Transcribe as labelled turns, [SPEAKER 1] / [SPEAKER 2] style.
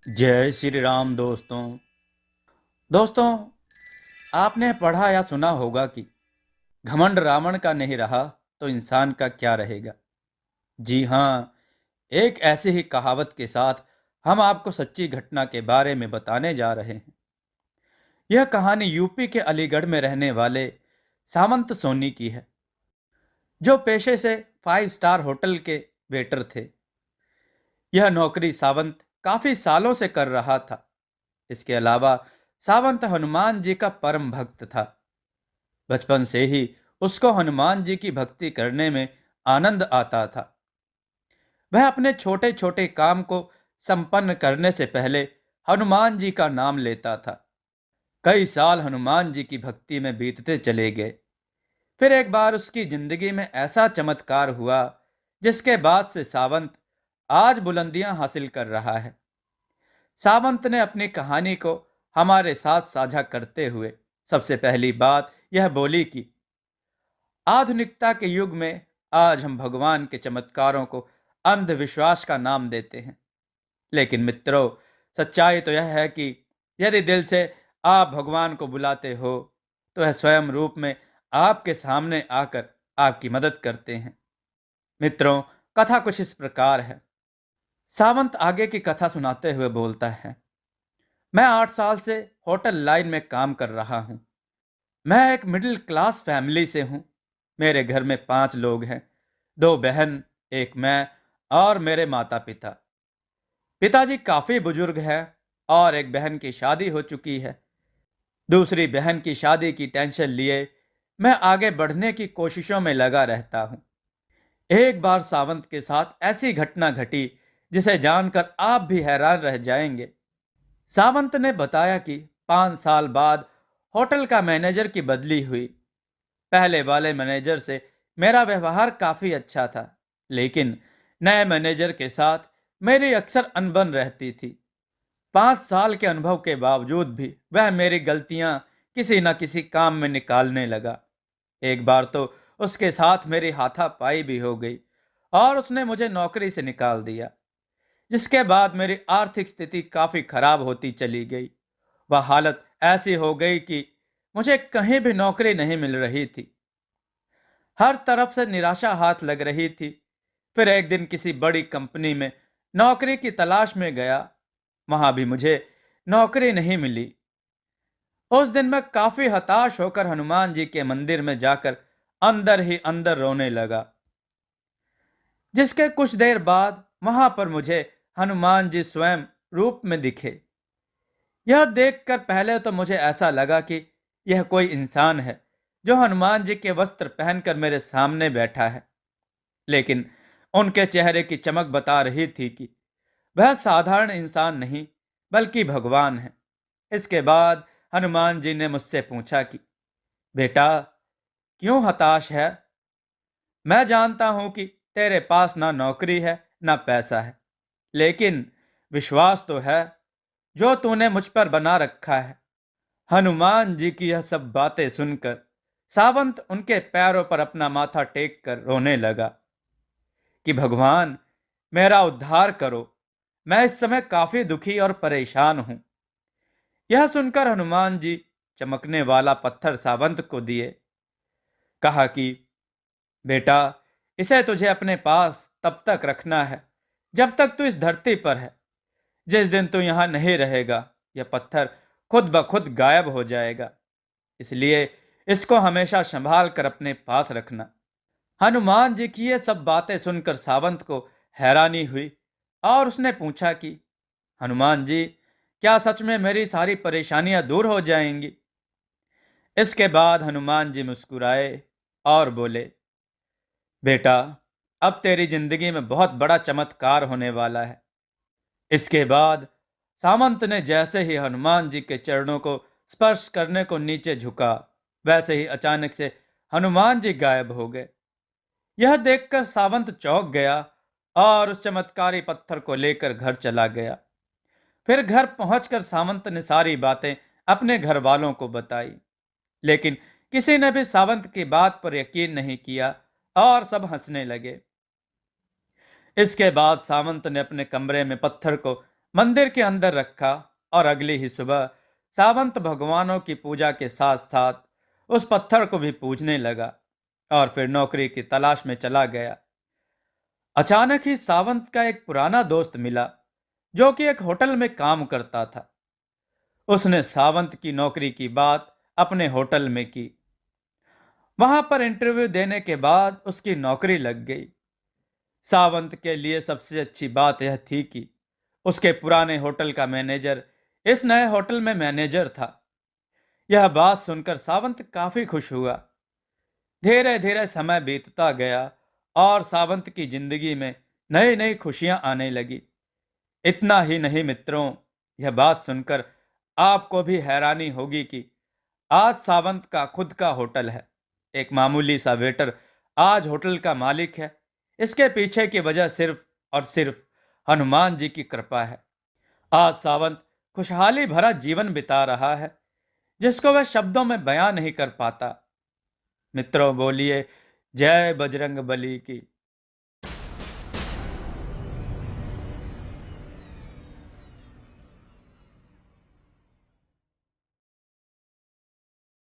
[SPEAKER 1] जय श्री राम दोस्तों। दोस्तों, आपने पढ़ा या सुना होगा कि घमंड रावण का नहीं रहा तो इंसान का क्या रहेगा। जी हाँ, एक ऐसी ही कहावत के साथ हम आपको सच्ची घटना के बारे में बताने जा रहे हैं। यह कहानी यूपी के अलीगढ़ में रहने वाले सामंत सोनी की है, जो पेशे से 5 स्टार होटल के वेटर थे। यह नौकरी सावंत काफी सालों से कर रहा था। इसके अलावा सावंत हनुमान जी का परम भक्त था। बचपन से ही उसको हनुमान जी की भक्ति करने में आनंद आता था। वह अपने छोटे छोटे काम को संपन्न करने से पहले हनुमान जी का नाम लेता था। कई साल हनुमान जी की भक्ति में बीतते चले गए। फिर एक बार उसकी जिंदगी में ऐसा चमत्कार हुआ जिसके बाद से सावंत आज बुलंदियां हासिल कर रहा है। सावंत ने अपनी कहानी को हमारे साथ साझा करते हुए सबसे पहली बात यह बोली कि आधुनिकता के युग में आज हम भगवान के चमत्कारों को अंधविश्वास का नाम देते हैं। लेकिन मित्रों, सच्चाई तो यह है कि यदि दिल से आप भगवान को बुलाते हो तो वह स्वयं रूप में आपके सामने आकर आपकी मदद करते हैं। मित्रों, कथा कुछ इस प्रकार है। सावंत आगे की कथा सुनाते हुए बोलता है, मैं 8 साल से होटल लाइन में काम कर रहा हूँ। मैं एक मिडिल क्लास फैमिली से हूँ। मेरे घर में 5 लोग हैं, 2 बहन, एक मैं और मेरे माता पिता। पिताजी काफी बुजुर्ग हैं और एक बहन की शादी हो चुकी है। दूसरी बहन की शादी की टेंशन लिए मैं आगे बढ़ने की कोशिशों में लगा रहता हूँ। एक बार सावंत के साथ ऐसी घटना घटी जिसे जानकर आप भी हैरान रह जाएंगे। सावंत ने बताया कि 5 साल बाद होटल का मैनेजर की बदली हुई। पहले वाले मैनेजर से मेरा व्यवहार काफी अच्छा था, लेकिन नए मैनेजर के साथ मेरी अक्सर अनबन रहती थी। 5 साल के अनुभव के बावजूद भी वह मेरी गलतियां किसी न किसी काम में निकालने लगा। एक बार तो उसके साथ मेरी हाथापाई भी हो गई और उसने मुझे नौकरी से निकाल दिया, जिसके बाद मेरी आर्थिक स्थिति काफी खराब होती चली गई। वह हालत ऐसी हो गई कि मुझे कहीं भी नौकरी नहीं मिल रही थी। हर तरफ से निराशा हाथ लग रही थी। फिर एक दिन किसी बड़ी कंपनी में नौकरी की तलाश में गया। वहां भी मुझे नौकरी नहीं मिली। उस दिन मैं काफी हताश होकर हनुमान जी के मंदिर में जाकर अंदर ही अंदर रोने लगा। जिसके कुछ देर बाद वहां पर मुझे हनुमान जी स्वयं रूप में दिखे। यह देखकर पहले तो मुझे ऐसा लगा कि यह कोई इंसान है जो हनुमान जी के वस्त्र पहनकर मेरे सामने बैठा है। लेकिन उनके चेहरे की चमक बता रही थी कि वह साधारण इंसान नहीं बल्कि भगवान है। इसके बाद हनुमान जी ने मुझसे पूछा कि बेटा, क्यों हताश है? मैं जानता हूं कि तेरे पास ना नौकरी है ना पैसा है, लेकिन विश्वास तो है जो तूने मुझ पर बना रखा है। हनुमान जी की यह सब बातें सुनकर सावंत उनके पैरों पर अपना माथा टेक कर रोने लगा कि भगवान, मेरा उद्धार करो। मैं इस समय काफी दुखी और परेशान हूं। यह सुनकर हनुमान जी चमकने वाला पत्थर सावंत को दिए। कहा कि बेटा, इसे तुझे अपने पास तब तक रखना है जब तक तू इस धरती पर है। जिस दिन तू यहां नहीं रहेगा, यह पत्थर खुद ब खुद गायब हो जाएगा। इसलिए इसको हमेशा संभाल कर अपने पास रखना। हनुमान जी की ये सब बातें सुनकर सावंत को हैरानी हुई और उसने पूछा कि हनुमान जी, क्या सच में मेरी सारी परेशानियां दूर हो जाएंगी? इसके बाद हनुमान जी मुस्कुराए और बोले, बेटा, अब तेरी जिंदगी में बहुत बड़ा चमत्कार होने वाला है। इसके बाद सामंत ने जैसे ही हनुमान जी के चरणों को स्पर्श करने को नीचे झुका, वैसे ही अचानक से हनुमान जी गायब हो गए। यह देखकर सावंत चौंक गया और उस चमत्कारी पत्थर को लेकर घर चला गया। फिर घर पहुंचकर सावंत ने सारी बातें अपने घर वालों को बताई, लेकिन किसी ने भी सावंत की बात पर यकीन नहीं किया और सब हंसने लगे। इसके बाद सावंत ने अपने कमरे में पत्थर को मंदिर के अंदर रखा और अगली ही सुबह सावंत भगवानों की पूजा के साथ साथ उस पत्थर को भी पूजने लगा और फिर नौकरी की तलाश में चला गया। अचानक ही सावंत का एक पुराना दोस्त मिला जो कि एक होटल में काम करता था। उसने सावंत की नौकरी की बात अपने होटल में की। वहां पर इंटरव्यू देने के बाद उसकी नौकरी लग गई। सावंत के लिए सबसे अच्छी बात यह थी कि उसके पुराने होटल का मैनेजर इस नए होटल में मैनेजर था। यह बात सुनकर सावंत काफी खुश हुआ। धीरे धीरे समय बीतता गया और सावंत की जिंदगी में नई नई खुशियां आने लगी। इतना ही नहीं मित्रों, यह बात सुनकर आपको भी हैरानी होगी कि आज सावंत का खुद का होटल है। एक मामूली सा वेटर आज होटल का मालिक है। इसके पीछे की वजह सिर्फ और सिर्फ हनुमान जी की कृपा है। आज सावंत खुशहाली भरा जीवन बिता रहा है जिसको वह शब्दों में बयां नहीं कर पाता। मित्रों बोलिए जय बजरंग बली की।